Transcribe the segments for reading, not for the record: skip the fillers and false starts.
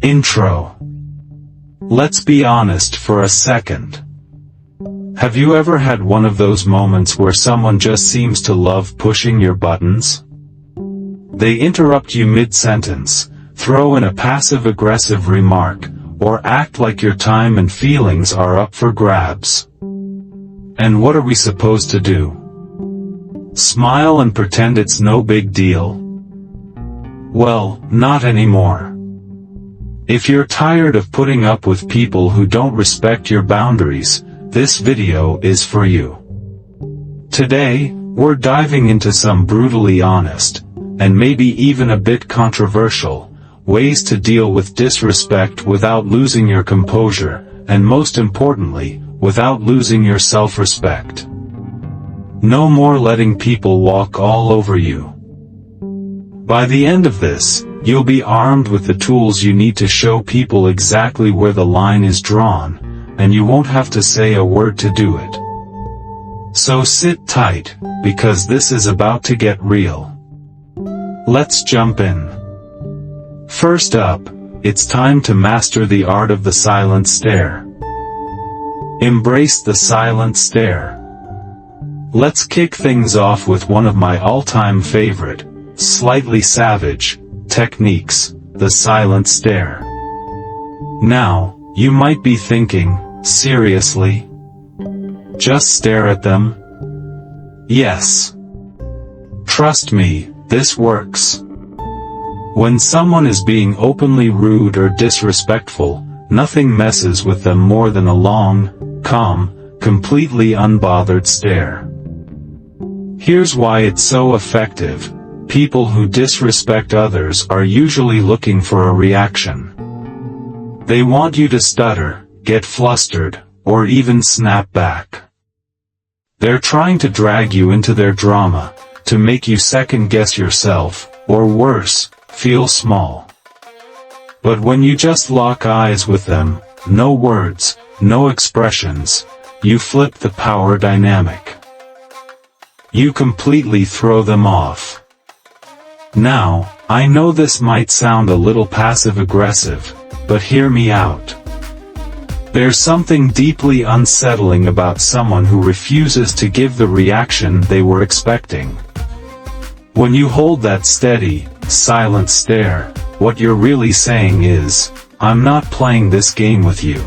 Intro. Let's be honest for a second. Have you ever had one of those moments where someone just seems to love pushing your buttons? They interrupt you mid-sentence, throw in a passive-aggressive remark, or act like your time and feelings are up for grabs. And what are we supposed to do? Smile and pretend it's no big deal? Well, not anymore. If you're tired of putting up with people who don't respect your boundaries, this video is for you. Today, we're diving into some brutally honest, and maybe even a bit controversial, ways to deal with disrespect without losing your composure, and most importantly, without losing your self-respect. No more letting people walk all over you. By the end of this, you'll be armed with the tools you need to show people exactly where the line is drawn, and you won't have to say a word to do it. So sit tight, because this is about to get real. Let's jump in. First up, it's time to master the art of the silent stare. Embrace the silent stare. Let's kick things off with one of my all-time favorite, slightly savage, techniques, the silent stare. Now, you might be thinking, seriously? Just stare at them? Yes. Trust me, this works. When someone is being openly rude or disrespectful, nothing messes with them more than a long, calm, completely unbothered stare. Here's why it's so effective. People who disrespect others are usually looking for a reaction. They want you to stutter, get flustered, or even snap back. They're trying to drag you into their drama, to make you second-guess yourself, or worse, feel small. But when you just lock eyes with them, no words, no expressions, you flip the power dynamic. You completely throw them off. Now, I know this might sound a little passive-aggressive, but hear me out. There's something deeply unsettling about someone who refuses to give the reaction they were expecting. When you hold that steady, silent stare, what you're really saying is, I'm not playing this game with you.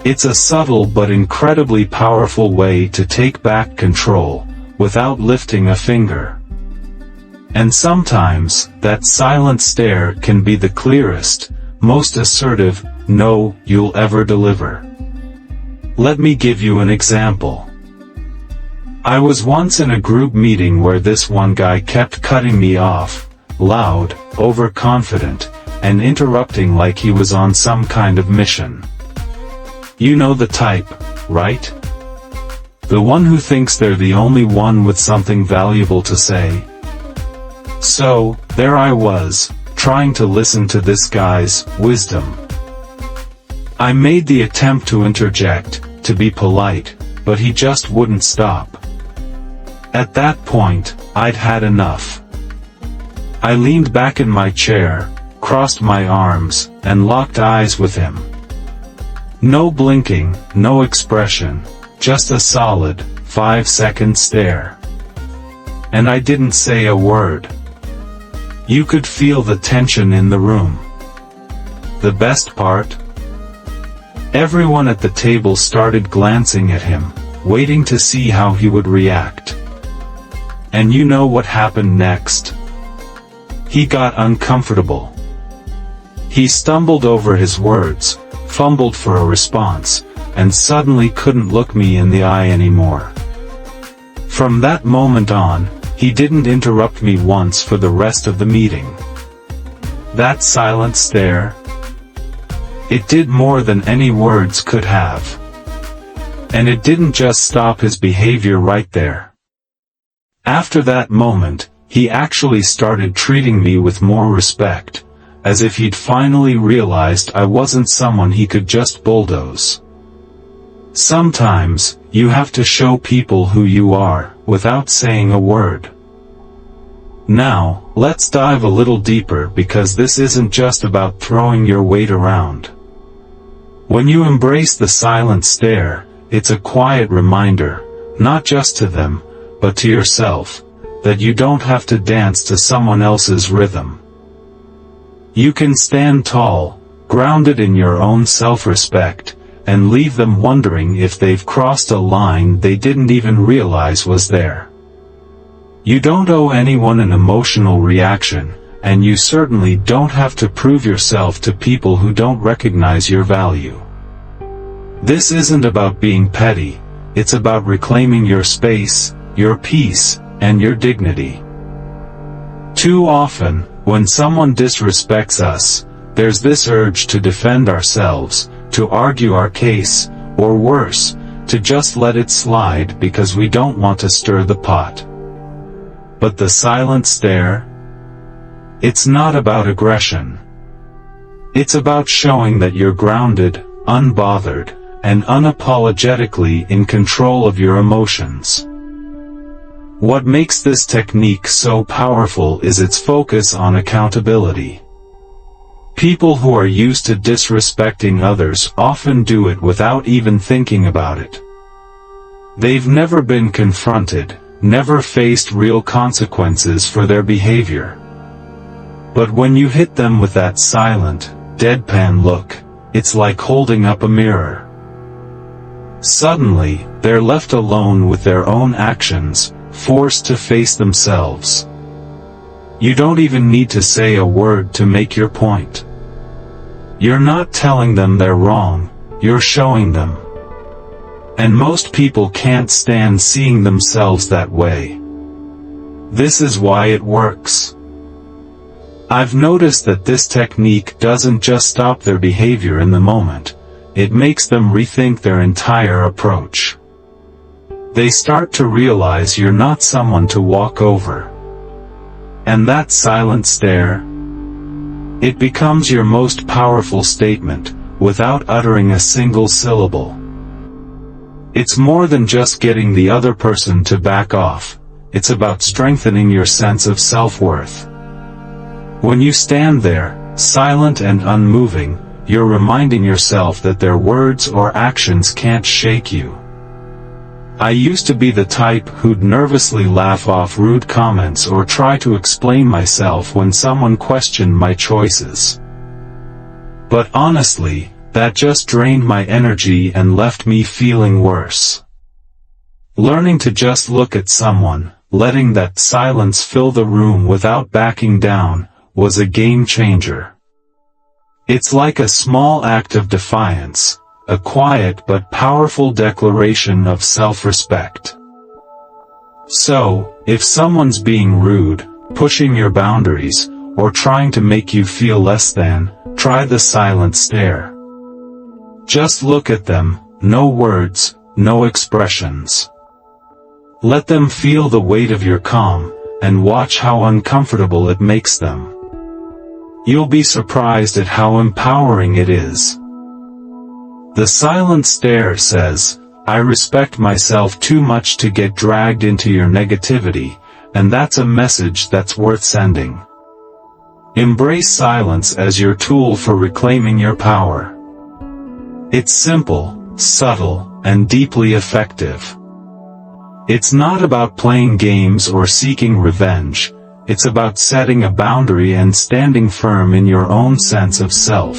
It's a subtle but incredibly powerful way to take back control, without lifting a finger. And sometimes, that silent stare can be the clearest, most assertive no you'll ever deliver. Let me give you an example. I was once in a group meeting where this one guy kept cutting me off, loud, overconfident, and interrupting like he was on some kind of mission. You know the type, right? The one who thinks they're the only one with something valuable to say. So, there I was, trying to listen to this guy's wisdom. I made the attempt to interject, to be polite, but he just wouldn't stop. At that point, I'd had enough. I leaned back in my chair, crossed my arms, and locked eyes with him. No blinking, no expression, just a solid, 5-second stare. And I didn't say a word. You could feel the tension in the room. The best part? Everyone at the table started glancing at him, waiting to see how he would react. And you know what happened next? He got uncomfortable. He stumbled over his words, fumbled for a response, and suddenly couldn't look me in the eye anymore. From that moment on, he didn't interrupt me once for the rest of the meeting. That silent stare, it did more than any words could have. And it didn't just stop his behavior right there. After that moment, he actually started treating me with more respect, as if he'd finally realized I wasn't someone he could just bulldoze. Sometimes, you have to show people who you are, without saying a word. Now, let's dive a little deeper because this isn't just about throwing your weight around. When you embrace the silent stare, it's a quiet reminder, not just to them, but to yourself, that you don't have to dance to someone else's rhythm. You can stand tall, grounded in your own self-respect, and leave them wondering if they've crossed a line they didn't even realize was there. You don't owe anyone an emotional reaction, and you certainly don't have to prove yourself to people who don't recognize your value. This isn't about being petty, it's about reclaiming your space, your peace, and your dignity. Too often, when someone disrespects us, there's this urge to defend ourselves, to argue our case, or worse, to just let it slide because we don't want to stir the pot. But the silent stare? It's not about aggression. It's about showing that you're grounded, unbothered, and unapologetically in control of your emotions. What makes this technique so powerful is its focus on accountability. People who are used to disrespecting others often do it without even thinking about it. They've never been confronted, never faced real consequences for their behavior. But when you hit them with that silent, deadpan look, it's like holding up a mirror. Suddenly, they're left alone with their own actions, forced to face themselves. You don't even need to say a word to make your point. You're not telling them they're wrong, you're showing them. And most people can't stand seeing themselves that way. This is why it works. I've noticed that this technique doesn't just stop their behavior in the moment, it makes them rethink their entire approach. They start to realize you're not someone to walk over. And that silent stare? It becomes your most powerful statement, without uttering a single syllable. It's more than just getting the other person to back off, it's about strengthening your sense of self-worth. When you stand there, silent and unmoving, you're reminding yourself that their words or actions can't shake you. I used to be the type who'd nervously laugh off rude comments or try to explain myself when someone questioned my choices. But honestly, that just drained my energy and left me feeling worse. Learning to just look at someone, letting that silence fill the room without backing down, was a game changer. It's like a small act of defiance, a quiet but powerful declaration of self-respect. So, if someone's being rude, pushing your boundaries, or trying to make you feel less than, try the silent stare. Just look at them, no words, no expressions. Let them feel the weight of your calm, and watch how uncomfortable it makes them. You'll be surprised at how empowering it is. The silent stare says, I respect myself too much to get dragged into your negativity, and that's a message that's worth sending. Embrace silence as your tool for reclaiming your power. It's simple, subtle, and deeply effective. It's not about playing games or seeking revenge, it's about setting a boundary and standing firm in your own sense of self.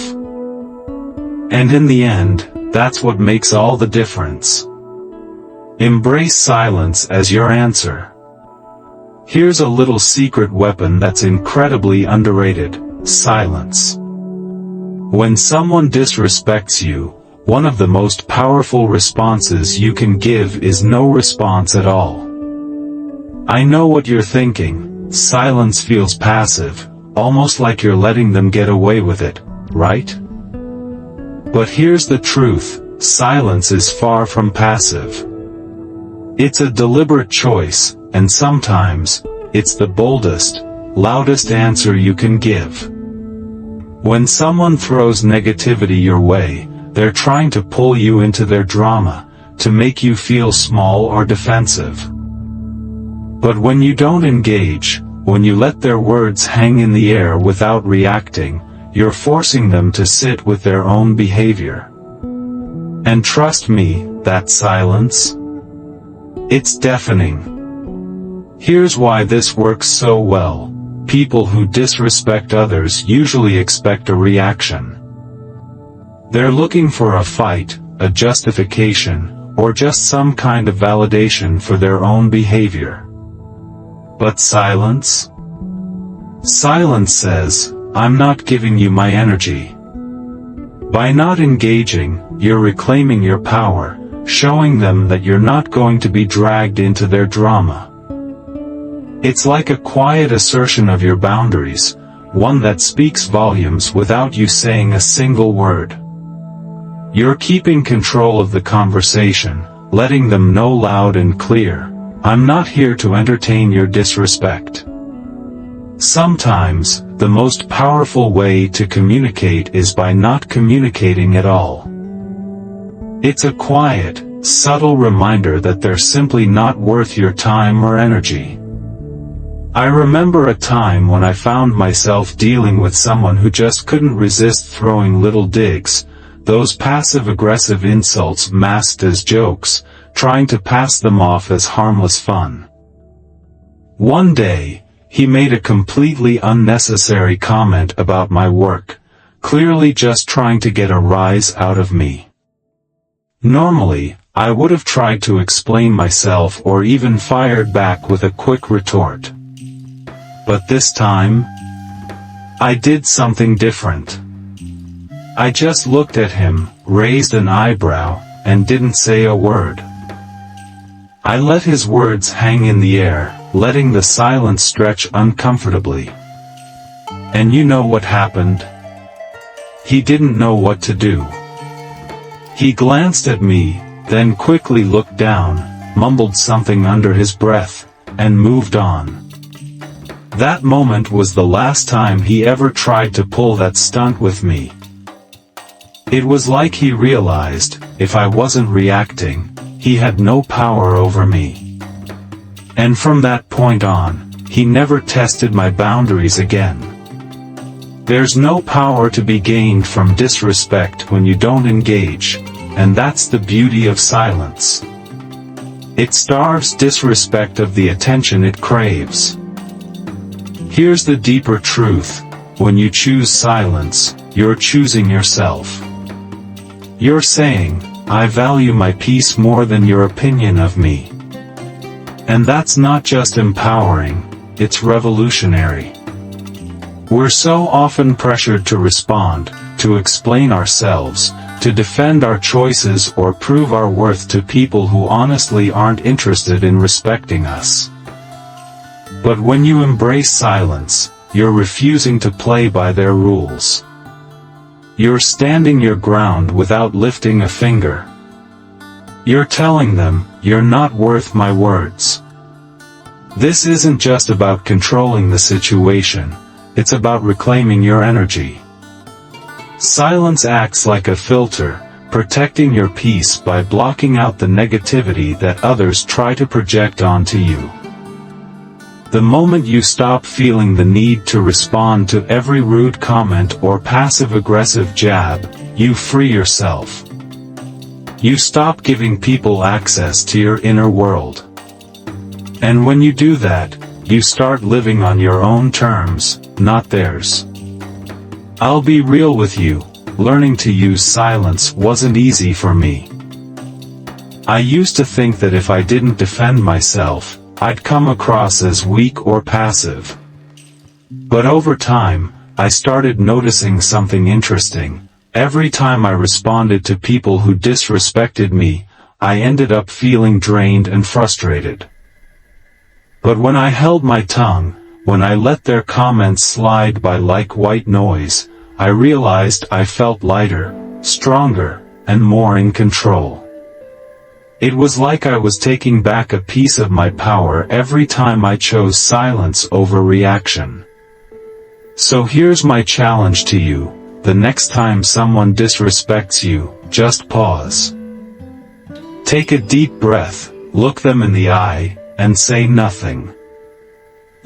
And in the end, that's what makes all the difference. Embrace silence as your answer. Here's a little secret weapon that's incredibly underrated: silence. When someone disrespects you, one of the most powerful responses you can give is no response at all. I know what you're thinking, silence feels passive, almost like you're letting them get away with it, right? But here's the truth, silence is far from passive. It's a deliberate choice, and sometimes, it's the boldest, loudest answer you can give. When someone throws negativity your way, they're trying to pull you into their drama, to make you feel small or defensive. But when you don't engage, when you let their words hang in the air without reacting, you're forcing them to sit with their own behavior. And trust me, that silence? It's deafening. Here's why this works so well. People who disrespect others usually expect a reaction. They're looking for a fight, a justification, or just some kind of validation for their own behavior. But silence? Silence says, I'm not giving you my energy. By not engaging, you're reclaiming your power, showing them that you're not going to be dragged into their drama. It's like a quiet assertion of your boundaries, one that speaks volumes without you saying a single word. You're keeping control of the conversation, letting them know loud and clear, I'm not here to entertain your disrespect. Sometimes, the most powerful way to communicate is by not communicating at all. It's a quiet, subtle reminder that they're simply not worth your time or energy. I remember a time when I found myself dealing with someone who just couldn't resist throwing little digs, those passive-aggressive insults masked as jokes, trying to pass them off as harmless fun. One day, he made a completely unnecessary comment about my work, clearly just trying to get a rise out of me. Normally, I would have tried to explain myself or even fired back with a quick retort. But this time, I did something different. I just looked at him, raised an eyebrow, and didn't say a word. I let his words hang in the air, letting the silence stretch uncomfortably. And you know what happened? He didn't know what to do. He glanced at me, then quickly looked down, mumbled something under his breath, and moved on. That moment was the last time he ever tried to pull that stunt with me. It was like he realized, if I wasn't reacting, he had no power over me. And from that point on, he never tested my boundaries again. There's no power to be gained from disrespect when you don't engage, and that's the beauty of silence. It starves disrespect of the attention it craves. Here's the deeper truth: when you choose silence, you're choosing yourself. You're saying, I value my peace more than your opinion of me. And that's not just empowering, it's revolutionary. We're so often pressured to respond, to explain ourselves, to defend our choices or prove our worth to people who honestly aren't interested in respecting us. But when you embrace silence, you're refusing to play by their rules. You're standing your ground without lifting a finger. You're telling them, you're not worth my words. This isn't just about controlling the situation, it's about reclaiming your energy. Silence acts like a filter, protecting your peace by blocking out the negativity that others try to project onto you. The moment you stop feeling the need to respond to every rude comment or passive-aggressive jab, you free yourself. You stop giving people access to your inner world. And when you do that, you start living on your own terms, not theirs. I'll be real with you, learning to use silence wasn't easy for me. I used to think that if I didn't defend myself, I'd come across as weak or passive. But over time, I started noticing something interesting. Every time I responded to people who disrespected me, I ended up feeling drained and frustrated. But when I held my tongue, when I let their comments slide by like white noise, I realized I felt lighter, stronger, and more in control. It was like I was taking back a piece of my power every time I chose silence over reaction. So here's my challenge to you: the next time someone disrespects you, just pause. Take a deep breath, look them in the eye, and say nothing.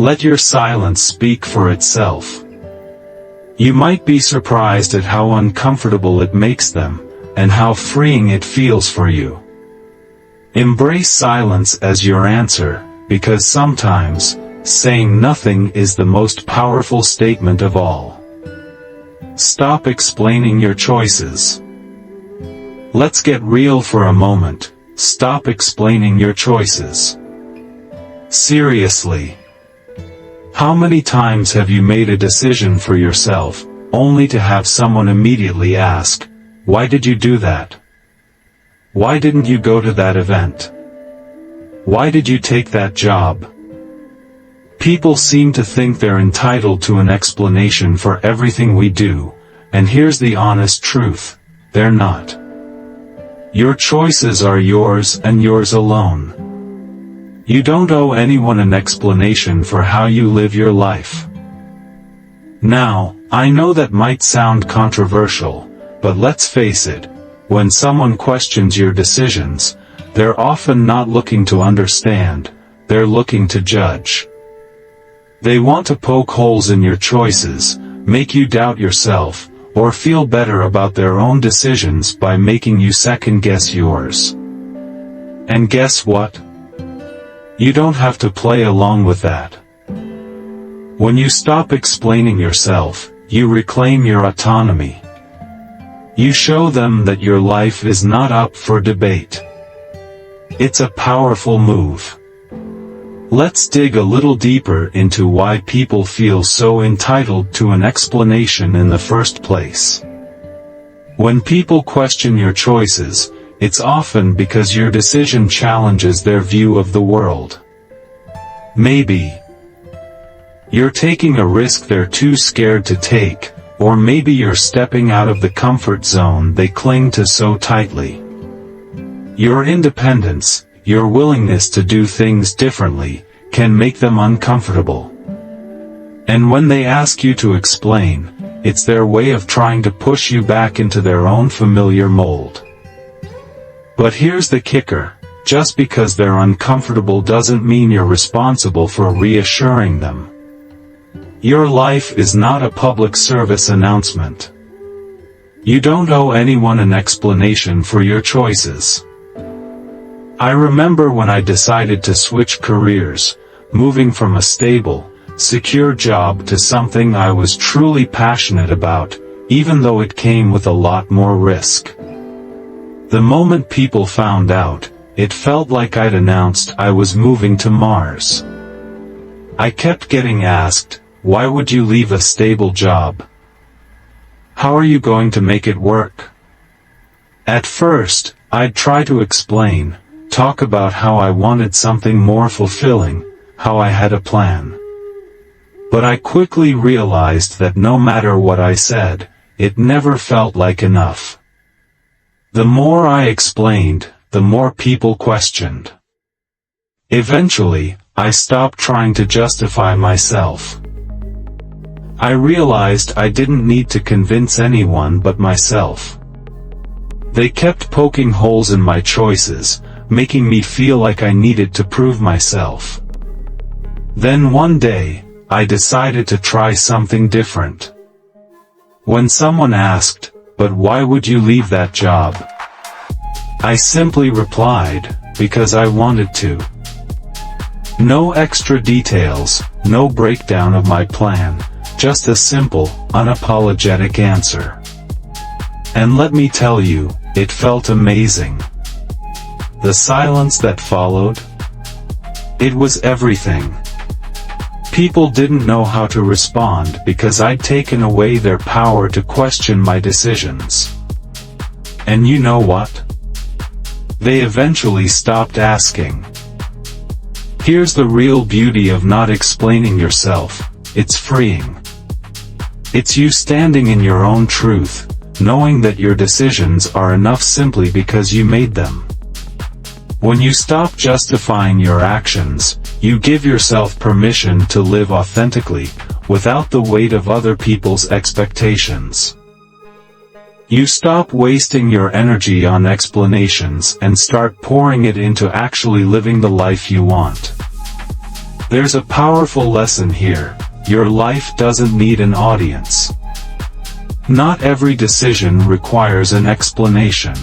Let your silence speak for itself. You might be surprised at how uncomfortable it makes them, and how freeing it feels for you. Embrace silence as your answer, because sometimes, saying nothing is the most powerful statement of all. Stop explaining your choices. Let's get real for a moment. Stop explaining your choices. Seriously. How many times have you made a decision for yourself, only to have someone immediately ask, "Why did you do that? Why didn't you go to that event? Why did you take that job?" People seem to think they're entitled to an explanation for everything we do, and here's the honest truth: they're not. Your choices are yours and yours alone. You don't owe anyone an explanation for how you live your life. Now, I know that might sound controversial, but let's face it, when someone questions your decisions, they're often not looking to understand, they're looking to judge. They want to poke holes in your choices, make you doubt yourself, or feel better about their own decisions by making you second-guess yours. And guess what? You don't have to play along with that. When you stop explaining yourself, you reclaim your autonomy. You show them that your life is not up for debate. It's a powerful move. Let's dig a little deeper into why people feel so entitled to an explanation in the first place. When people question your choices, it's often because your decision challenges their view of the world. Maybe you're taking a risk they're too scared to take, or maybe you're stepping out of the comfort zone they cling to so tightly. Your independence, your willingness to do things differently, can make them uncomfortable. And when they ask you to explain, it's their way of trying to push you back into their own familiar mold. But here's the kicker: just because they're uncomfortable doesn't mean you're responsible for reassuring them. Your life is not a public service announcement. You don't owe anyone an explanation for your choices. I remember when I decided to switch careers, moving from a stable, secure job to something I was truly passionate about, even though it came with a lot more risk. The moment people found out, it felt like I'd announced I was moving to Mars. I kept getting asked, "Why would you leave a stable job? How are you going to make it work?" At first, I'd try to explain, talk about how I wanted something more fulfilling, how I had a plan. But I quickly realized that no matter what I said, it never felt like enough. The more I explained, the more people questioned. Eventually, I stopped trying to justify myself. I realized I didn't need to convince anyone but myself. They kept poking holes in my choices, making me feel like I needed to prove myself. Then one day, I decided to try something different. When someone asked, "But why would you leave that job?" I simply replied, "Because I wanted to." No extra details, no breakdown of my plan, just a simple, unapologetic answer. And let me tell you, it felt amazing. The silence that followed? It was everything. People didn't know how to respond because I'd taken away their power to question my decisions. And you know what? They eventually stopped asking. Here's the real beauty of not explaining yourself: it's freeing. It's you standing in your own truth, knowing that your decisions are enough simply because you made them. When you stop justifying your actions, you give yourself permission to live authentically, without the weight of other people's expectations. You stop wasting your energy on explanations and start pouring it into actually living the life you want. There's a powerful lesson here. Your life doesn't need an audience. Not every decision requires an explanation.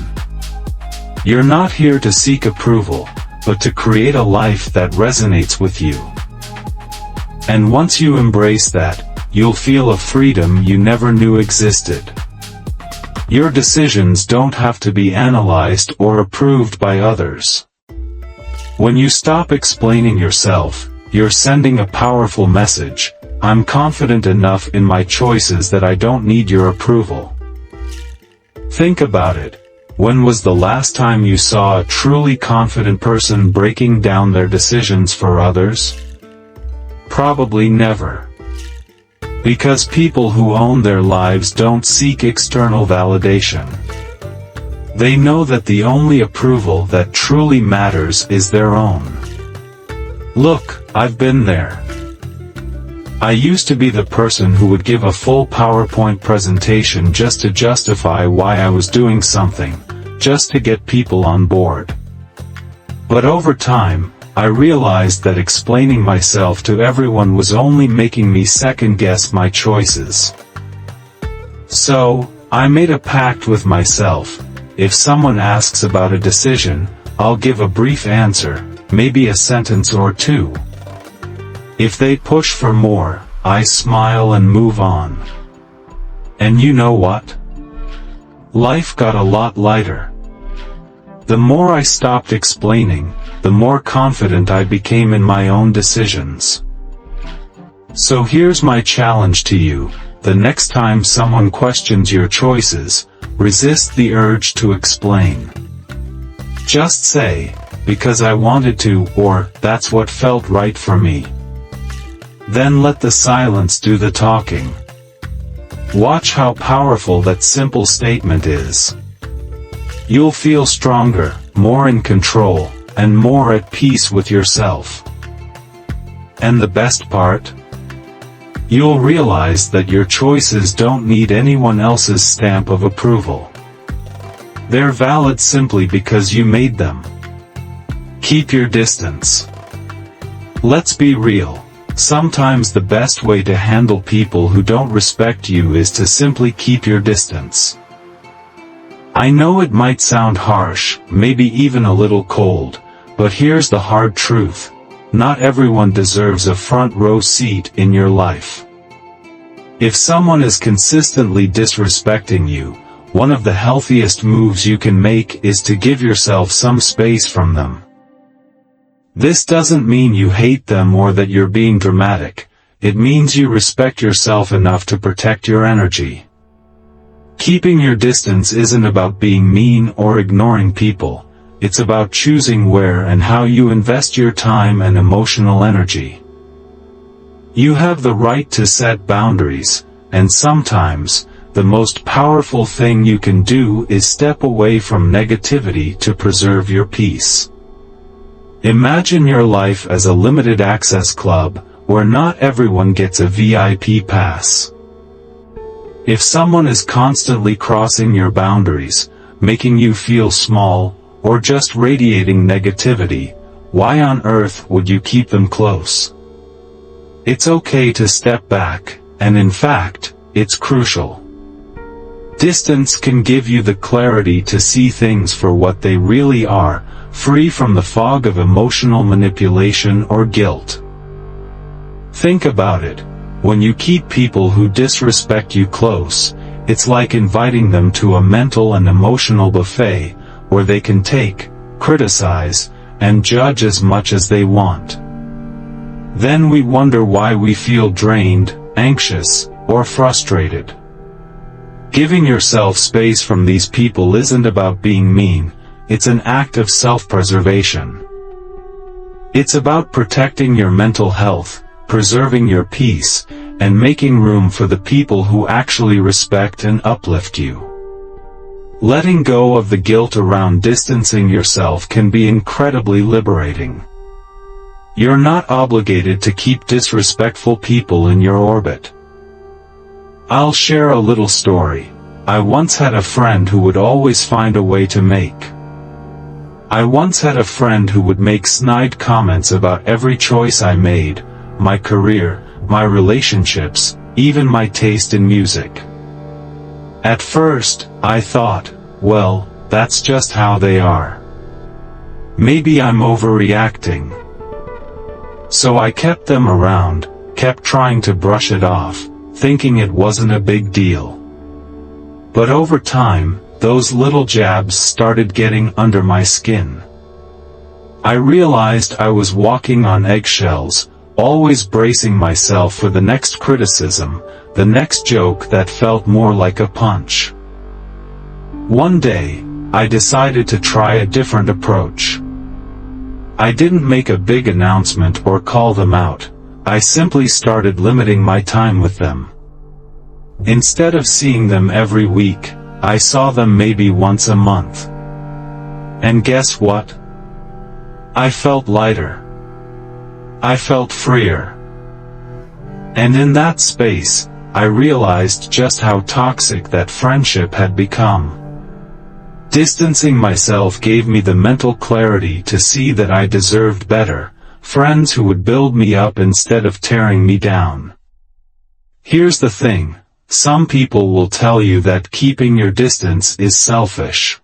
You're not here to seek approval, but to create a life that resonates with you. And once you embrace that, you'll feel a freedom you never knew existed. Your decisions don't have to be analyzed or approved by others. When you stop explaining yourself, you're sending a powerful message. I'm confident enough in my choices that I don't need your approval. Think about it. When was the last time you saw a truly confident person breaking down their decisions for others? Probably never. Because people who own their lives don't seek external validation. They know that the only approval that truly matters is their own. Look, I've been there. I used to be the person who would give a full PowerPoint presentation just to justify why I was doing something, just to get people on board. But over time, I realized that explaining myself to everyone was only making me second-guess my choices. So, I made a pact with myself. If someone asks about a decision, I'll give a brief answer, maybe a sentence or two. If they push for more, I smile and move on. And you know what? Life got a lot lighter. The more I stopped explaining, the more confident I became in my own decisions. So here's my challenge to you. The next time someone questions your choices, resist the urge to explain. Just say, because I wanted to, or, that's what felt right for me. Then let the silence do the talking. Watch how powerful that simple statement is. You'll feel stronger, more in control, and more at peace with yourself. And the best part? You'll realize that your choices don't need anyone else's stamp of approval. They're valid simply because you made them. Keep your distance. Let's be real. Sometimes the best way to handle people who don't respect you is to simply keep your distance. I know it might sound harsh, maybe even a little cold, but here's the hard truth. Not everyone deserves a front row seat in your life. If someone is consistently disrespecting you, one of the healthiest moves you can make is to give yourself some space from them. This doesn't mean you hate them or that you're being dramatic. It means you respect yourself enough to protect your energy. Keeping your distance isn't about being mean or ignoring people. It's about choosing where and how you invest your time and emotional energy. You have the right to set boundaries, and sometimes, the most powerful thing you can do is step away from negativity to preserve your peace. Imagine your life as a limited access club, where not everyone gets a VIP pass. If someone is constantly crossing your boundaries, making you feel small, or just radiating negativity, why on earth would you keep them close? It's okay to step back, and in fact, it's crucial. Distance can give you the clarity to see things for what they really are, free from the fog of emotional manipulation or guilt. Think about it. When you keep people who disrespect you close, it's like inviting them to a mental and emotional buffet, where they can take, criticize, and judge as much as they want. Then we wonder why we feel drained, anxious, or frustrated. Giving yourself space from these people isn't about being mean. It's an act of self-preservation. It's about protecting your mental health, preserving your peace, and making room for the people who actually respect and uplift you. Letting go of the guilt around distancing yourself can be incredibly liberating. You're not obligated to keep disrespectful people in your orbit. I'll share a little story. I once had a friend who would always find a way to make I once had a friend who would make snide comments about every choice I made, my career, my relationships, even my taste in music. At first, I thought, well, that's just how they are. Maybe I'm overreacting. So I kept them around, kept trying to brush it off, thinking it wasn't a big deal. But over time, those little jabs started getting under my skin. I realized I was walking on eggshells, always bracing myself for the next criticism, the next joke that felt more like a punch. One day, I decided to try a different approach. I didn't make a big announcement or call them out, I simply started limiting my time with them. Instead of seeing them every week, I saw them maybe once a month. And guess what? I felt lighter. I felt freer. And in that space, I realized just how toxic that friendship had become. Distancing myself gave me the mental clarity to see that I deserved better, friends who would build me up instead of tearing me down. Here's the thing. Some people will tell you that keeping your distance is selfish.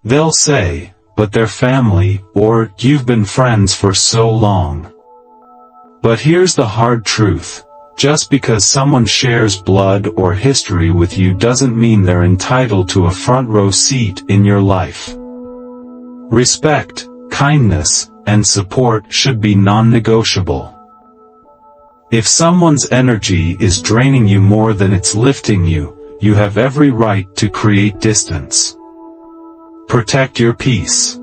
They'll say, but they're family, or you've been friends for so long. But here's the hard truth. Just because someone shares blood or history with you doesn't mean they're entitled to a front row seat in your life. Respect, kindness, and support should be non-negotiable. If someone's energy is draining you more than it's lifting you, you have every right to create distance. Protect your peace.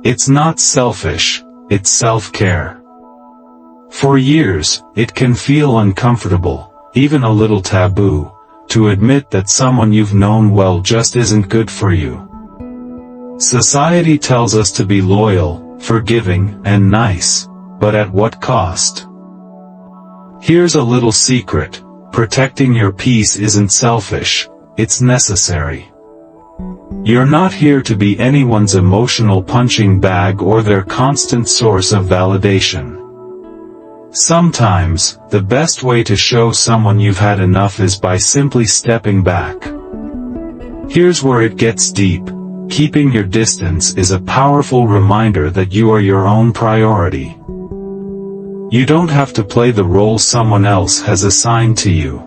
It's not selfish, it's self-care. For years, it can feel uncomfortable, even a little taboo, to admit that someone you've known well just isn't good for you. Society tells us to be loyal, forgiving, and nice, but at what cost? Here's a little secret, protecting your peace isn't selfish, it's necessary. You're not here to be anyone's emotional punching bag or their constant source of validation. Sometimes, the best way to show someone you've had enough is by simply stepping back. Here's where it gets deep. Keeping your distance is a powerful reminder that you are your own priority. You don't have to play the role someone else has assigned to you.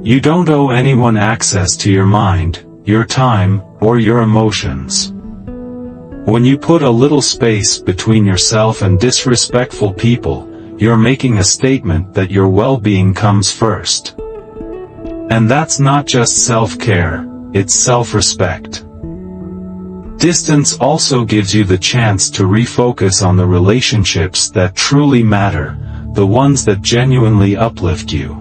You don't owe anyone access to your mind, your time, or your emotions. When you put a little space between yourself and disrespectful people, you're making a statement that your well-being comes first. And that's not just self-care, it's self-respect. Distance also gives you the chance to refocus on the relationships that truly matter, the ones that genuinely uplift you.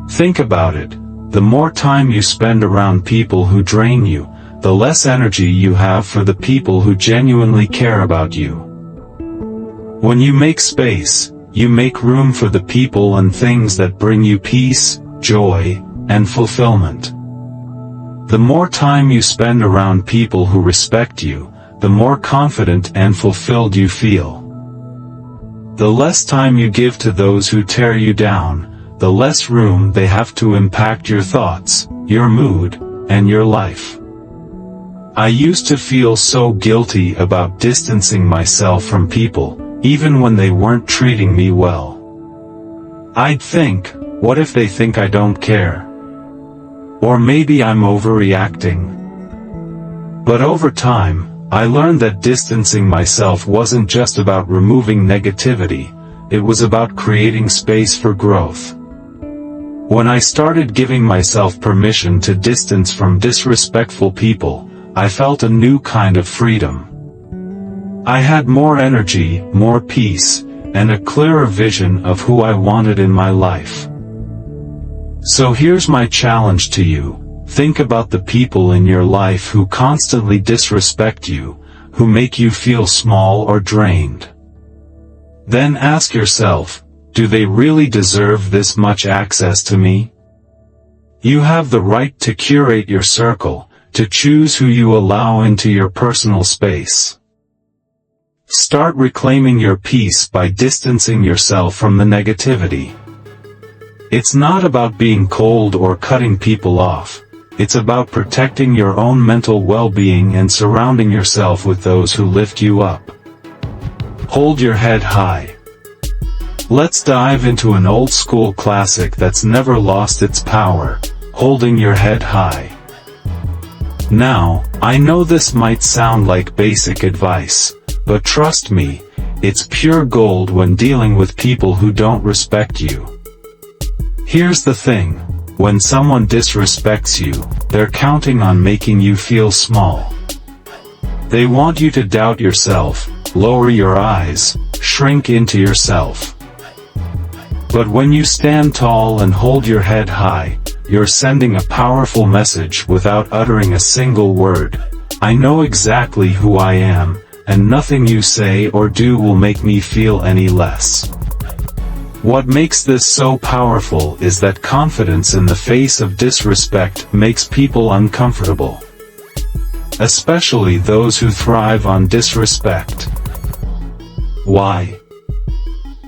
Think about it, the more time you spend around people who drain you, the less energy you have for the people who genuinely care about you. When you make space, you make room for the people and things that bring you peace, joy, and fulfillment. The more time you spend around people who respect you, the more confident and fulfilled you feel. The less time you give to those who tear you down, the less room they have to impact your thoughts, your mood, and your life. I used to feel so guilty about distancing myself from people, even when they weren't treating me well. I'd think, what if they think I don't care? Or maybe I'm overreacting. But over time, I learned that distancing myself wasn't just about removing negativity, it was about creating space for growth. When I started giving myself permission to distance from disrespectful people, I felt a new kind of freedom. I had more energy, more peace, and a clearer vision of who I wanted in my life. So here's my challenge to you. Think about the people in your life who constantly disrespect you, who make you feel small or drained. Then ask yourself, do they really deserve this much access to me? You have the right to curate your circle, to choose who you allow into your personal space. Start reclaiming your peace by distancing yourself from the negativity. It's not about being cold or cutting people off. It's about protecting your own mental well-being and surrounding yourself with those who lift you up. Hold your head high. Let's dive into an old-school classic that's never lost its power, holding your head high. Now, I know this might sound like basic advice, but trust me, it's pure gold when dealing with people who don't respect you. Here's the thing. When someone disrespects you, they're counting on making you feel small. They want you to doubt yourself, lower your eyes, shrink into yourself. But when you stand tall and hold your head high, you're sending a powerful message without uttering a single word. I know exactly who I am, and nothing you say or do will make me feel any less. What makes this so powerful is that confidence in the face of disrespect makes people uncomfortable. Especially those who thrive on disrespect. Why?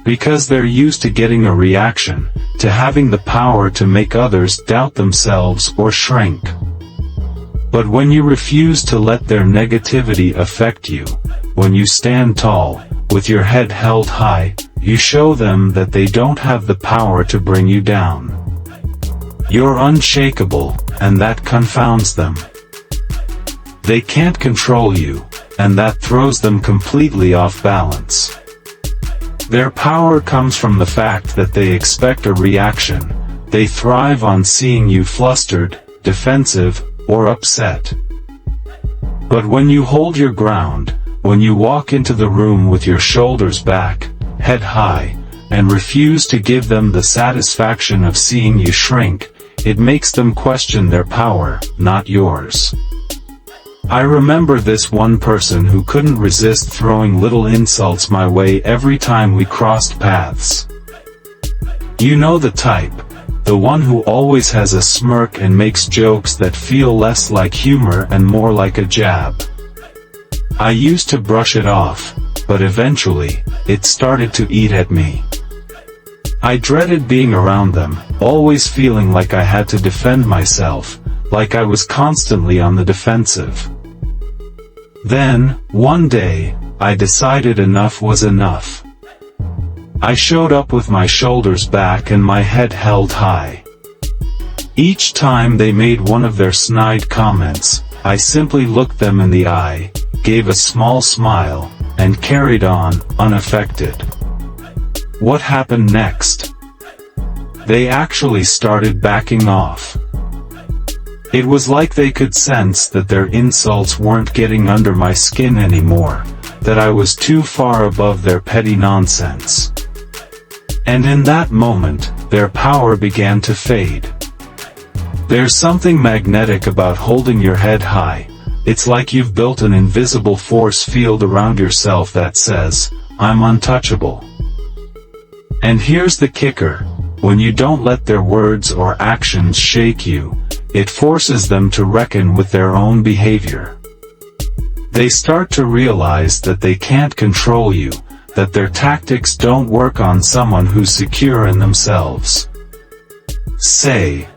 Because they're used to getting a reaction, to having the power to make others doubt themselves or shrink. But when you refuse to let their negativity affect you, when you stand tall, with your head held high, you show them that they don't have the power to bring you down. You're unshakable, and that confounds them. They can't control you, and that throws them completely off balance. Their power comes from the fact that they expect a reaction. They thrive on seeing you flustered, defensive, or upset. But when you hold your ground, when you walk into the room with your shoulders back, head high, and refuse to give them the satisfaction of seeing you shrink, it makes them question their power, not yours. I remember this one person who couldn't resist throwing little insults my way every time we crossed paths. You know the type, the one who always has a smirk and makes jokes that feel less like humor and more like a jab. I used to brush it off, but eventually, it started to eat at me. I dreaded being around them, always feeling like I had to defend myself, like I was constantly on the defensive. Then, one day, I decided enough was enough. I showed up with my shoulders back and my head held high. Each time they made one of their snide comments, I simply looked them in the eye, gave a small smile, and carried on, unaffected. What happened next? They actually started backing off. It was like they could sense that their insults weren't getting under my skin anymore, that I was too far above their petty nonsense. And in that moment, their power began to fade. There's something magnetic about holding your head high. It's like you've built an invisible force field around yourself that says, I'm untouchable. And here's the kicker, when you don't let their words or actions shake you, it forces them to reckon with their own behavior. They start to realize that they can't control you, that their tactics don't work on someone who's secure in themselves. Say.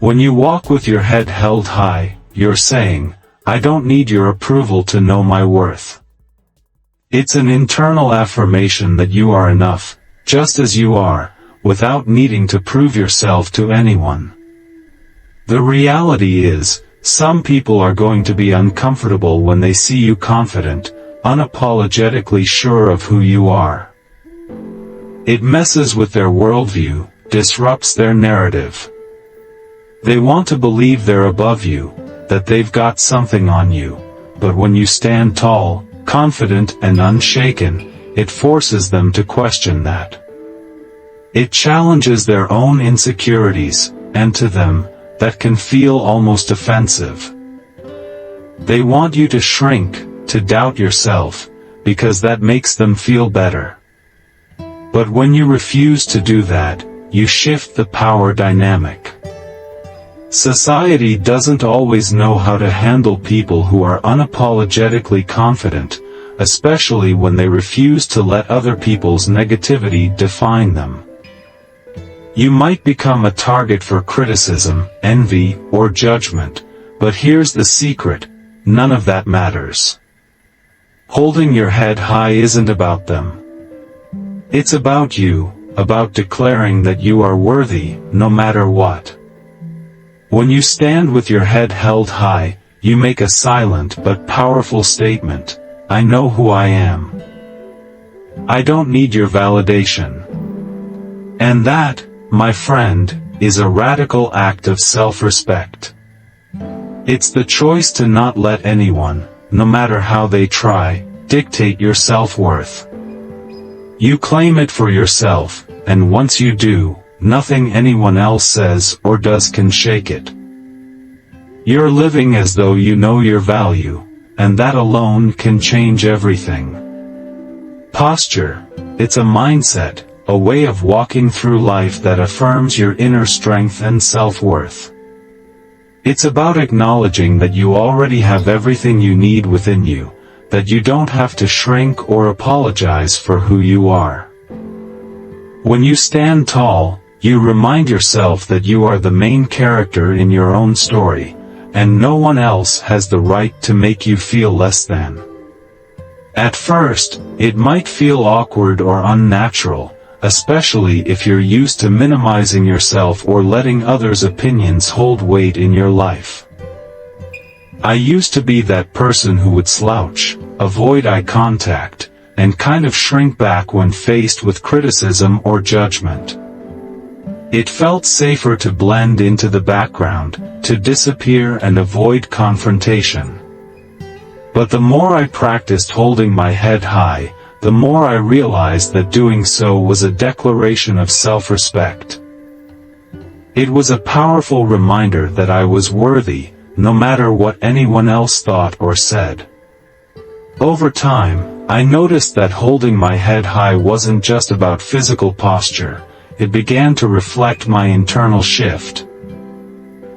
When you walk with your head held high, you're saying, I don't need your approval to know my worth. It's an internal affirmation that you are enough, just as you are, without needing to prove yourself to anyone. The reality is, some people are going to be uncomfortable when they see you confident, unapologetically sure of who you are. It messes with their worldview, disrupts their narrative. They want to believe they're above you, that they've got something on you, but when you stand tall, confident and unshaken, it forces them to question that. It challenges their own insecurities, and to them, that can feel almost offensive. They want you to shrink, to doubt yourself, because that makes them feel better. But when you refuse to do that, you shift the power dynamic. Society doesn't always know how to handle people who are unapologetically confident, especially when they refuse to let other people's negativity define them. You might become a target for criticism, envy, or judgment, but here's the secret: none of that matters. Holding your head high isn't about them. It's about you, about declaring that you are worthy, no matter what. When you stand with your head held high, you make a silent but powerful statement: I know who I am. I don't need your validation. And that, my friend, is a radical act of self-respect. It's the choice to not let anyone, no matter how they try, dictate your self-worth. You claim it for yourself, and once you do, nothing anyone else says or does can shake it. You're living as though you know your value, and that alone can change everything. Posture, it's a mindset, a way of walking through life that affirms your inner strength and self-worth. It's about acknowledging that you already have everything you need within you, that you don't have to shrink or apologize for who you are. When you stand tall, you remind yourself that you are the main character in your own story, and no one else has the right to make you feel less than. At first, it might feel awkward or unnatural, especially if you're used to minimizing yourself or letting others' opinions hold weight in your life. I used to be that person who would slouch, avoid eye contact, and kind of shrink back when faced with criticism or judgment. It felt safer to blend into the background, to disappear and avoid confrontation. But the more I practiced holding my head high, the more I realized that doing so was a declaration of self-respect. It was a powerful reminder that I was worthy, no matter what anyone else thought or said. Over time, I noticed that holding my head high wasn't just about physical posture. It began to reflect my internal shift.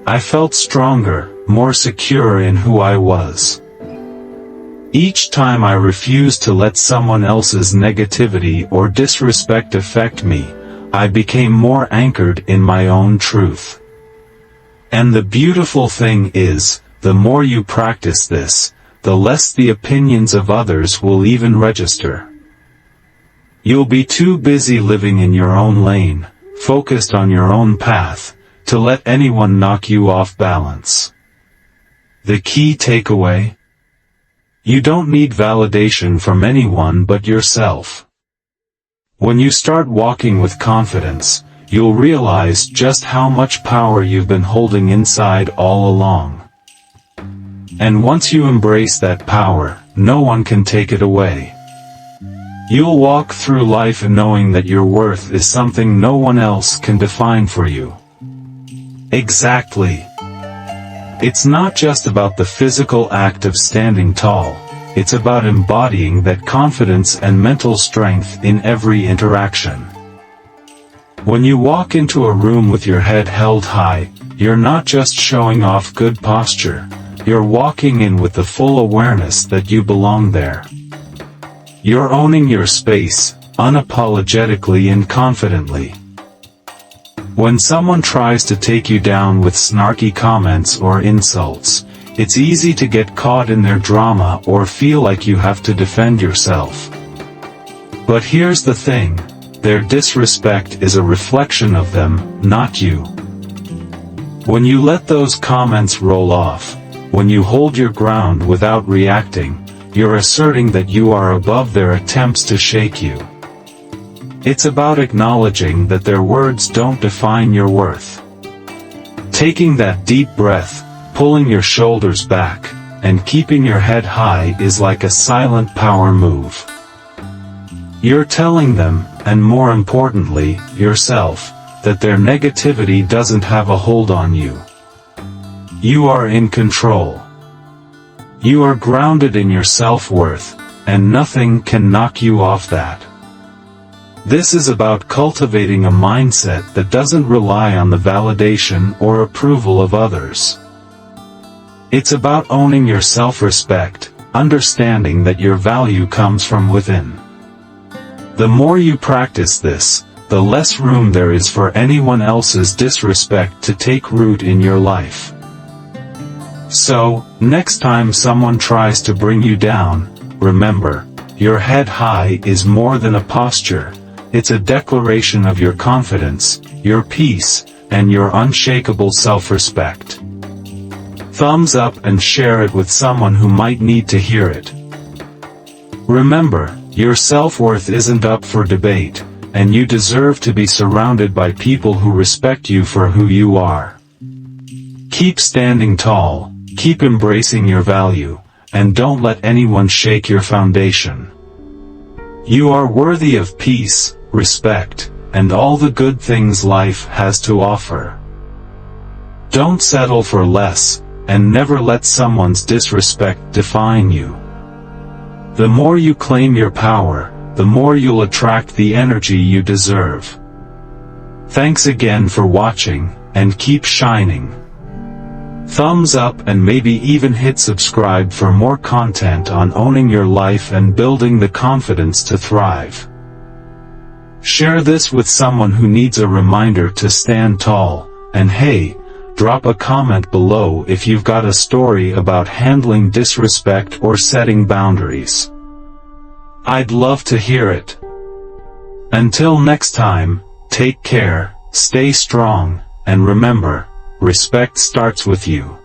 I felt stronger, more secure in who I was. Each time I refused to let someone else's negativity or disrespect affect me, I became more anchored in my own truth. And the beautiful thing is, the more you practice this, the less the opinions of others will even register. You'll be too busy living in your own lane, focused on your own path, to let anyone knock you off balance. The key takeaway? You don't need validation from anyone but yourself. When you start walking with confidence, you'll realize just how much power you've been holding inside all along. And once you embrace that power, no one can take it away. You'll walk through life knowing that your worth is something no one else can define for you. Exactly. It's not just about the physical act of standing tall, it's about embodying that confidence and mental strength in every interaction. When you walk into a room with your head held high, you're not just showing off good posture, you're walking in with the full awareness that you belong there. You're owning your space, unapologetically and confidently. When someone tries to take you down with snarky comments or insults, it's easy to get caught in their drama or feel like you have to defend yourself. But here's the thing, their disrespect is a reflection of them, not you. When you let those comments roll off, when you hold your ground without reacting, you're asserting that you are above their attempts to shake you. It's about acknowledging that their words don't define your worth. Taking that deep breath, pulling your shoulders back, and keeping your head high is like a silent power move. You're telling them, and more importantly, yourself, that their negativity doesn't have a hold on you. You are in control. You are grounded in your self-worth, and nothing can knock you off that. This is about cultivating a mindset that doesn't rely on the validation or approval of others. It's about owning your self-respect, understanding that your value comes from within. The more you practice this, the less room there is for anyone else's disrespect to take root in your life. So, next time someone tries to bring you down, remember, your head high is more than a posture, it's a declaration of your confidence, your peace, and your unshakable self-respect. Thumbs up and share it with someone who might need to hear it. Remember, your self-worth isn't up for debate, and you deserve to be surrounded by people who respect you for who you are. Keep standing tall, keep embracing your value, and don't let anyone shake your foundation. You are worthy of peace, respect, and all the good things life has to offer. Don't settle for less, and never let someone's disrespect define you. The more you claim your power, the more you'll attract the energy you deserve. Thanks again for watching, and keep shining. Thumbs up and maybe even hit subscribe for more content on owning your life and building the confidence to thrive. Share this with someone who needs a reminder to stand tall, and hey, drop a comment below if you've got a story about handling disrespect or setting boundaries. I'd love to hear it. Until next time, take care, stay strong, and remember, respect starts with you.